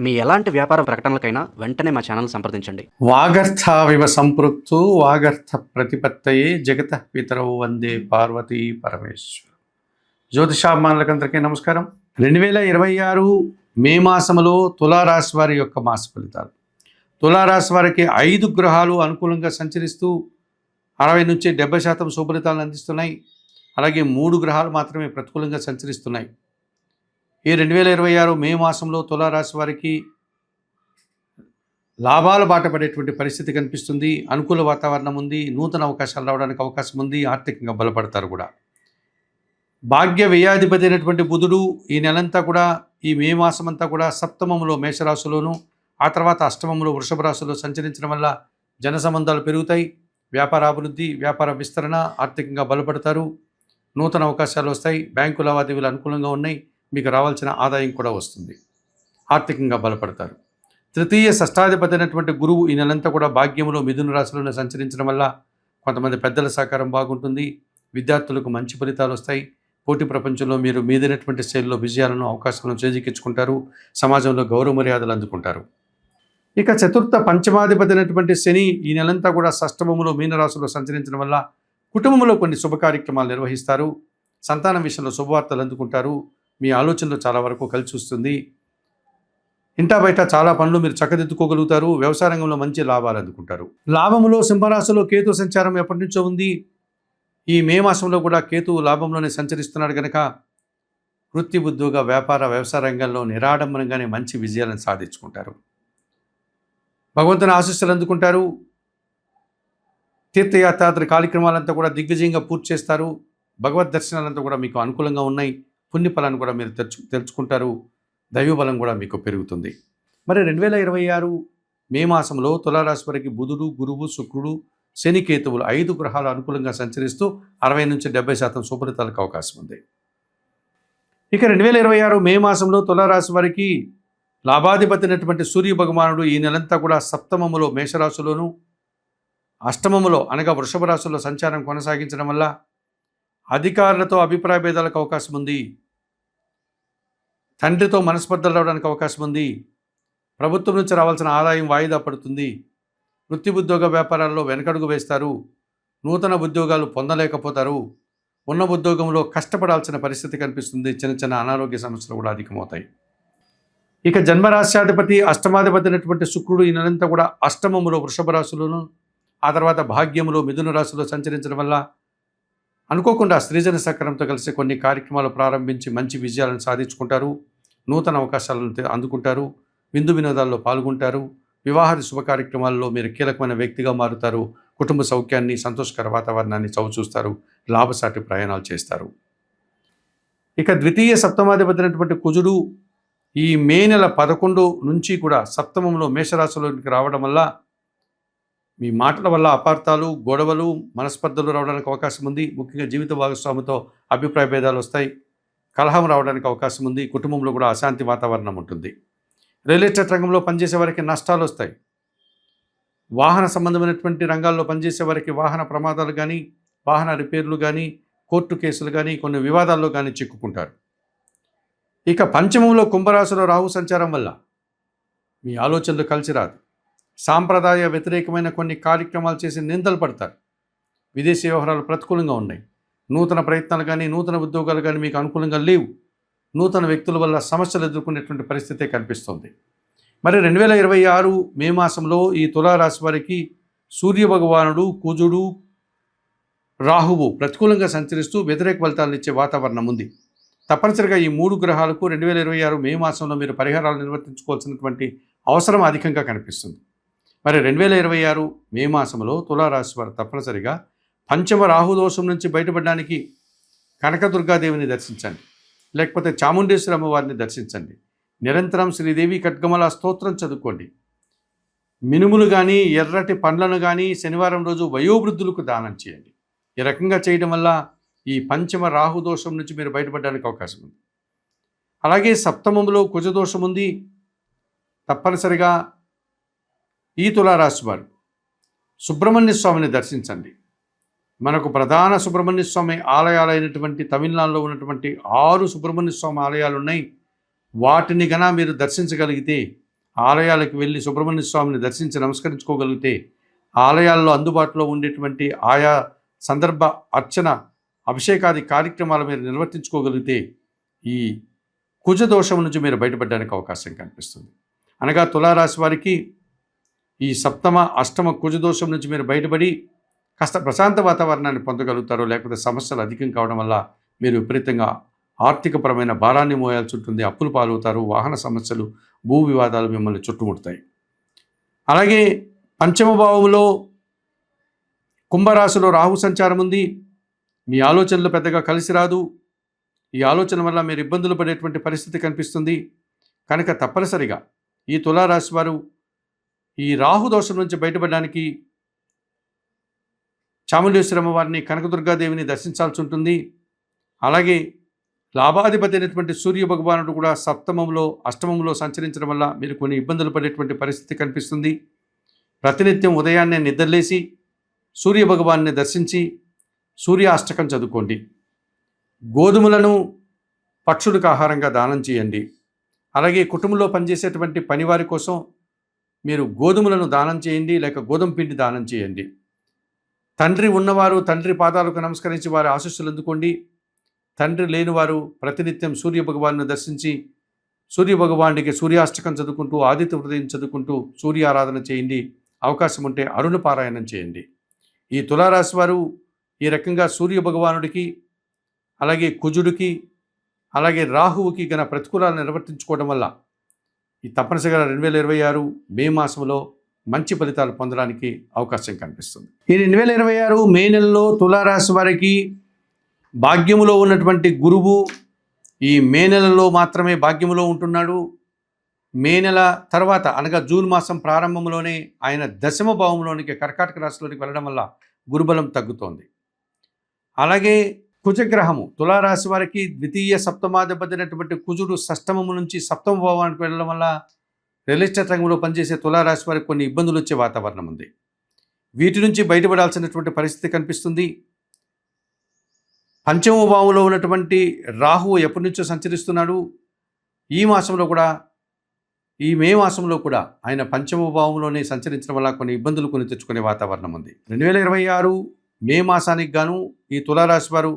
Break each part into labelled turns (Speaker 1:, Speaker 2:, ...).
Speaker 1: మీ ఎలాంటి వ్యాపార ప్రకటనలకైనా వెంటనే మా ఛానల్ సంప్రదించండి.
Speaker 2: వాగర్థావివ సంపృక్తు వాగర్థ ప్రతిపత్తయే జగత పితరౌ వందే పార్వతీ పరమేశ్వర. జ్యోతిషాభిమానులకందరికీ నమస్కారం. 2026 మే మాసంలో తులారాశి వారి యొక్క మాస ఫలితాలు. తులారాశి వారికి 5 గ్రహాలు అనుకూలంగా సంచరిస్తూ 60 నుంచి 70% శుభలితాలను అందిస్తున్నాయి. అలాగే 3 గ్రహాలు మాత్రమే ప్రతికూలంగా సంచరిస్తున్నాయి. ఈ 2026 మే మాసంలో తులారాశి వారికి లాభాల బాట పడేటువంటి పరిస్థితి కనిపిస్తుంది. అనుకూల వాతావరణం ఉంది. నూతన అవకాశాలు రావడానికి అవకాశం ఉంది. ఆర్థికంగా బలపడతారు కూడా. భాగ్య వ్యయాధిపతి అయినటువంటి బుధుడు ఈ నెలంతా కూడా, ఈ మే మాసం అంతా కూడా సప్తమంలో మేషరాశిలోను, ఆ తర్వాత అష్టమంలో వృషభ రాశిలో సంచరించడం వల్ల జన సంబంధాలు పెరుగుతాయి. వ్యాపార అభివృద్ధి, వ్యాపార విస్తరణ, ఆర్థికంగా బలపడతారు. నూతన అవకాశాలు వస్తాయి. బ్యాంకు లావాదేవీలు అనుకూలంగా ఉన్నాయి. మీకు రావాల్సిన ఆదాయం కూడా వస్తుంది. ఆర్థికంగా బలపడతారు. తృతీయ షష్టాధిపతి అయినటువంటి గురువు ఈ నెలంతా కూడా భాగ్యంలో మిథున రాశిలోనే సంచరించడం వల్ల కొంతమంది పెద్దల సహకారం బాగుంటుంది. విద్యార్థులకు మంచి ఫలితాలు వస్తాయి. పోటీ ప్రపంచంలో మీరు మీదైనటువంటి శైలిలో విజయాలను, అవకాశాలను చేజిక్కించుకుంటారు. సమాజంలో గౌరవ మర్యాదలు అందుకుంటారు. ఇక చతుర్థ పంచమాధిపతి అయినటువంటి శని ఈ నెలంతా కూడా షష్టమములో మీనరాశిలో సంచరించడం వల్ల కుటుంబంలో కొన్ని శుభ కార్యక్రమాలు నిర్వహిస్తారు. సంతానం విషయంలో శుభవార్తలు అందుకుంటారు. మీ ఆలోచనలు చాలా వరకు కలిసి వస్తుంది. ఇంటా బయట చాలా పనులు మీరు చక్కదిద్దుకోగలుగుతారు. వ్యవసాయ రంగంలో మంచి లాభాలు అందుకుంటారు. లాభంలో సింహరాశిలో కేతు సంచారం ఎప్పటి నుంచో ఉంది. ఈ మే మాసంలో కూడా కేతు లాభంలోనే సంచరిస్తున్నాడు కనుక వృత్తి, ఉద్యోగ, వ్యాపార, వ్యవసాయ రంగంలో నిరాడంబరంగానే మంచి విజయాలను సాధించుకుంటారు. భగవంతుని ఆశీస్సులు అందుకుంటారు. తీర్థయాత్రాది కార్యక్రమాలంతా కూడా దిగ్విజయంగా పూర్తి చేస్తారు. భగవద్ దర్శనాలంతా కూడా మీకు అనుకూలంగా ఉన్నాయి. పుణ్యఫలాన్ని కూడా మీరు తెలుసుకుంటారు. దైవబలం కూడా మీకు పెరుగుతుంది. మరి 2026 మే మాసంలో తులారాశి వారికి బుధుడు, గురువు, శుక్రుడు, శని, కేతువులు 5 గ్రహాలు అనుకూలంగా సంచరిస్తూ 60 నుంచి 70% శుభలితాలకు అవకాశం ఉంది. ఇక 2026 మే మాసంలో తులారాశి వారికి లాభాధిపతి అయినటువంటి సూర్య భగవానుడు ఈ నెలంతా కూడా సప్తమములో మేషరాశిలోను, అష్టమములో అనగా వృషభ రాశిలో సంచారం కొనసాగించడం వల్ల అధికారులతో అభిప్రాయ భేదాలకు అవకాశం ఉంది. తండ్రితో మనస్పర్ధలు రావడానికి అవకాశం ఉంది. ప్రభుత్వం నుంచి రావాల్సిన ఆదాయం వాయిదా పడుతుంది. వృత్తి, ఉద్యోగ, వ్యాపారాల్లో వెనకడుగు వేస్తారు. నూతన ఉద్యోగాలు పొందలేకపోతారు. ఉన్న ఉద్యోగంలో కష్టపడాల్సిన పరిస్థితి కనిపిస్తుంది. చిన్న చిన్న అనారోగ్య సమస్యలు కూడా అధికమవుతాయి. ఇక జన్మరాశ్యాధిపతి అష్టమాధిపతి అయినటువంటి శుక్రుడు ఈ నెలంతా కూడా అష్టమములో వృషభ రాశిలోను, ఆ తర్వాత భాగ్యములో మిథున రాశిలో సంచరించడం వల్ల అనుకోకుండా స్త్రీజన సహకారంతో కలిసి కొన్ని కార్యక్రమాలు ప్రారంభించి మంచి విజయాలను సాధించుకుంటారు. నూతన అవకాశాలను అందుకుంటారు. విందు వినోదాల్లో పాల్గొంటారు. వివాహాది శుభ కార్యక్రమాల్లో మీరు కీలకమైన వ్యక్తిగా మారుతారు. కుటుంబ సౌఖ్యాన్ని, సంతోషకర వాతావరణాన్ని చవిచూస్తారు. లాభసాటి ప్రయాణాలు చేస్తారు. ఇక ద్వితీయ సప్తమాధిపతి అయినటువంటి కుజుడు ఈ మే నెల 11 నుంచి కూడా సప్తమంలో మేషరాశిలోకి రావడం వల్ల మీ మాటల వల్ల అపార్థాలు, గొడవలు, మనస్పర్ధలు రావడానికి అవకాశం ఉంది. ముఖ్యంగా జీవిత భాగస్వామితో అభిప్రాయ భేదాలు వస్తాయి. కలహం రావడానికి అవకాశం ఉంది. కుటుంబంలో కూడా అశాంతి వాతావరణం ఉంటుంది. రియల్ ఎస్టేట్ రంగంలో పనిచేసే వారికి నష్టాలు వస్తాయి. వాహన సంబంధమైనటువంటి రంగాల్లో పనిచేసే వారికి వాహన ప్రమాదాలు కానీ, వాహన రిపేర్లు కానీ, కోర్టు కేసులు కానీ, కొన్ని వివాదాల్లో కానీ చిక్కుకుంటారు. ఇక పంచమంలో కుంభరాశిలో రాహు సంచారం వల్ల మీ ఆలోచనలు కలిసి రాదు. సాంప్రదాయ వ్యతిరేకమైన కొన్ని కార్యక్రమాలు చేసి నిందలు పడతారు. విదేశీ వ్యవహారాలు ప్రతికూలంగా ఉన్నాయి. నూతన ప్రయత్నాలు కానీ, నూతన ఉద్యోగాలు కానీ మీకు అనుకూలంగా లేవు. నూతన వ్యక్తుల వల్ల సమస్యలు ఎదుర్కొనేటువంటి పరిస్థితే కనిపిస్తుంది. మరి 2026 మే మాసంలో ఈ తులారాశి వారికి సూర్య భగవానుడు, కుజుడు, రాహువు ప్రతికూలంగా సంచరిస్తూ వ్యతిరేక ఫలితాలను ఇచ్చే వాతావరణం ఉంది. తప్పనిసరిగా ఈ 3 గ్రహాలకు 2026 మే మాసంలో మీరు పరిహారాలు నిర్వర్తించుకోవాల్సినటువంటి అవసరం అధికంగా కనిపిస్తుంది. మరి 2026 మే మాసంలో తులారాశి వారు తప్పనిసరిగా పంచమ రాహుదోషం నుంచి బయటపడడానికి కనకదుర్గాదేవిని దర్శించండి. లేకపోతే చాముండేశ్వరి అమ్మవారిని దర్శించండి. నిరంతరం శ్రీదేవి ఖడ్గమల స్తోత్రం చదువుకోండి. మినుములు కానీ, ఎర్రటి పండ్లను కానీ శనివారం రోజు వయోవృద్ధులకు దానం చేయండి. ఈ రకంగా చేయడం వల్ల ఈ పంచమ రాహుదోషం నుంచి మీరు బయటపడడానికి అవకాశం ఉంది. అలాగే సప్తమంలో కుజదోషం ఉంది. తప్పనిసరిగా ఈ తులారాశి వారు సుబ్రహ్మణ్య స్వామిని దర్శించండి. మనకు ప్రధాన సుబ్రహ్మణ్య స్వామి ఆలయాలైనటువంటి తమిళనాడులో ఉన్నటువంటి 6 సుబ్రహ్మణ్య స్వామి ఆలయాలు ఉన్నాయి. వాటిని గన మీరు దర్శించగలిగితే ఆలయాలకు వెళ్ళి సుబ్రహ్మణ్య స్వామిని దర్శించి నమస్కరించుకోగలిగితే ఆలయాల్లో అందుబాటులో ఉండేటువంటి ఆయా సందర్భ అర్చన అభిషేకాది కార్యక్రమాలు మీరు నిర్వర్తించుకోగలిగితే ఈ కుజదోషం నుంచి మీరు బయటపడడానికి అవకాశం కనిపిస్తుంది. అనగా తులారాశి వారికి ఈ సప్తమ అష్టమ కుజదోషం నుంచి మీరు బయటపడి కాస్త ప్రశాంత వాతావరణాన్ని పొందగలుగుతారు. లేకపోతే సమస్యలు అధికం కావడం వల్ల మీరు విపరీతంగా ఆర్థికపరమైన భారాన్ని మోయాల్సి ఉంటుంది, అప్పులు పాలవుతారు, వాహన సమస్యలు, భూ వివాదాలు మిమ్మల్ని చుట్టుముడతాయి. అలాగే పంచమ భావంలో కుంభరాశిలో రాహు సంచారం ఉంది. మీ ఆలోచనలు పెద్దగా కలిసి రాదు. ఈ ఆలోచన వల్ల మీరు ఇబ్బందులు పడేటువంటి పరిస్థితి కనిపిస్తుంది. కనుక తప్పనిసరిగా ఈ తులారాశి వారు ఈ రాహు దోషం నుంచి బయటపడడానికి చాముండేశ్వరమ్మ వారిని, కనకదుర్గాదేవిని దర్శించాల్సి ఉంటుంది. అలాగే లాభాధిపతి అయినటువంటి సూర్య భగవానుడు కూడా సప్తమంలో అష్టమంలో సంచరించడం వల్ల మీరు కొన్ని ఇబ్బందులు పడేటువంటి పరిస్థితి కనిపిస్తుంది. ప్రతినిత్యం ఉదయాన్నే నిద్రలేసి సూర్య భగవాన్ని దర్శించి సూర్యాష్టకం చదువుకోండి. గోధుమలను పక్షులకు ఆహారంగా దానం చేయండి. అలాగే కుటుంబంలో పనిచేసేటువంటి పనివారి కోసం మీరు గోధుమలను దానం చేయండి, లేక గోధుమ పిండి దానం చేయండి. తండ్రి ఉన్నవారు తండ్రి పాదాలకు నమస్కరించి వారి ఆశీస్సులు అందుకోండి. తండ్రి లేనివారు ప్రతినిత్యం సూర్య భగవాన్ని దర్శించి సూర్య భగవానికి సూర్యాష్టకం చదువుకుంటూ, ఆదిత్య హృదయం చదువుకుంటూ సూర్య ఆరాధన చేయండి. అవకాశం ఉంటే అరుణ పారాయణం చేయండి. ఈ తులారాశి వారు ఈ రకంగా సూర్య భగవానుడికి, అలాగే కుజుడికి, అలాగే రాహువుకి గన ప్రతికూలాలను నిర్వర్తించుకోవడం వల్ల ఈ తప్పనిసరిగా 2026 మే మాసంలో మంచి ఫలితాలు పొందడానికి అవకాశం కనిపిస్తుంది. ఈ 2026 మే నెలలో తులారాశి వారికి భాగ్యములో ఉన్నటువంటి గురువు ఈ మే నెలలో మాత్రమే భాగ్యములో ఉంటున్నాడు. మే నెల తర్వాత అనగా జూన్ మాసం ప్రారంభంలోనే ఆయన దశమ భావంలోనికి కర్కాటక రాశిలోనికి వెళ్ళడం వల్ల గురుబలం తగ్గుతోంది. అలాగే కుజగ్రహము తులారాశి వారికి ద్వితీయ సప్తమాధిపతినటువంటి కుజుడు షష్టమము నుంచి సప్తమ భావానికి వెళ్ళడం వల్ల రియల్ ఎస్టేట్ రంగంలో పనిచేసే తులారాశి వారికి కొన్ని ఇబ్బందులు వచ్చే వాతావరణం ఉంది. వీటి నుంచి బయటపడాల్సినటువంటి పరిస్థితి కనిపిస్తుంది. పంచమ భావంలో ఉన్నటువంటి రాహువు ఎప్పటి నుంచో సంచరిస్తున్నాడు. ఈ మాసంలో కూడా, ఈ మే మాసంలో కూడా ఆయన పంచమ భావంలోనే సంచరించడం వల్ల కొన్ని ఇబ్బందులు కొని తెచ్చుకునే వాతావరణం ఉంది. 2026 మే మాసానికి గాను ఈ తులారాశి వారు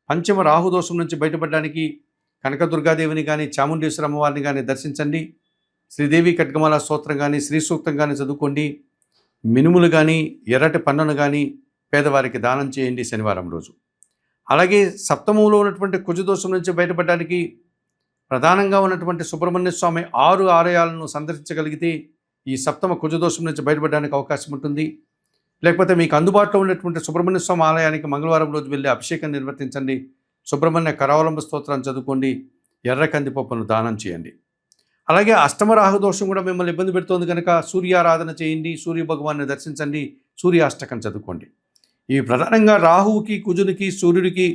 Speaker 2: పంచమ రాహుదోషం నుంచి బయటపడడానికి కనకదుర్గాదేవిని కానీ, చాముండేశ్వరమ్మ వారిని కానీ దర్శించండి. శ్రీదేవి ఖడ్గమాల స్తోత్రం కానీ, శ్రీ సూక్తం కానీ చదువుకోండి. మినుములు కానీ, ఎర్రటి పన్నును కానీ పేదవారికి దానం చేయండి శనివారం రోజు. అలాగే సప్తమంలో ఉన్నటువంటి కుజదోషం నుంచి బయటపడడానికి ప్రధానంగా ఉన్నటువంటి సుబ్రహ్మణ్య స్వామి 6 ఆలయాలను సందర్శించగలిగితే ఈ సప్తమ కుజదోషం నుంచి బయటపడడానికి అవకాశం ఉంటుంది. లేకపోతే మీకు అందుబాటులో ఉన్నటువంటి సుబ్రహ్మణ్య స్వామి ఆలయానికి మంగళవారం రోజు వెళ్ళి అభిషేకం నిర్వర్తించండి. సుబ్రహ్మణ్య కరావలంబ స్తోత్రాన్ని చదువుకోండి. ఎర్ర కందిపప్పును దానం చేయండి. అలాగే అష్టమ రాహుదోషం కూడా మిమ్మల్ని ఇబ్బంది పెడుతోంది కనుక సూర్యారాధన చేయండి, సూర్య భగవాన్ని దర్శించండి, సూర్యాష్టకం చదువుకోండి. ఇవి ప్రధానంగా రాహువుకి, కుజునికి, సూర్యుడికి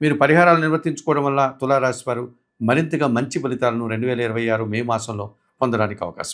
Speaker 2: మీరు పరిహారాలు నిర్వర్తించుకోవడం వల్ల తులారాశి వారు మరింతగా మంచి ఫలితాలను 2026 మే మాసంలో పొందడానికి అవకాశం ఉంది.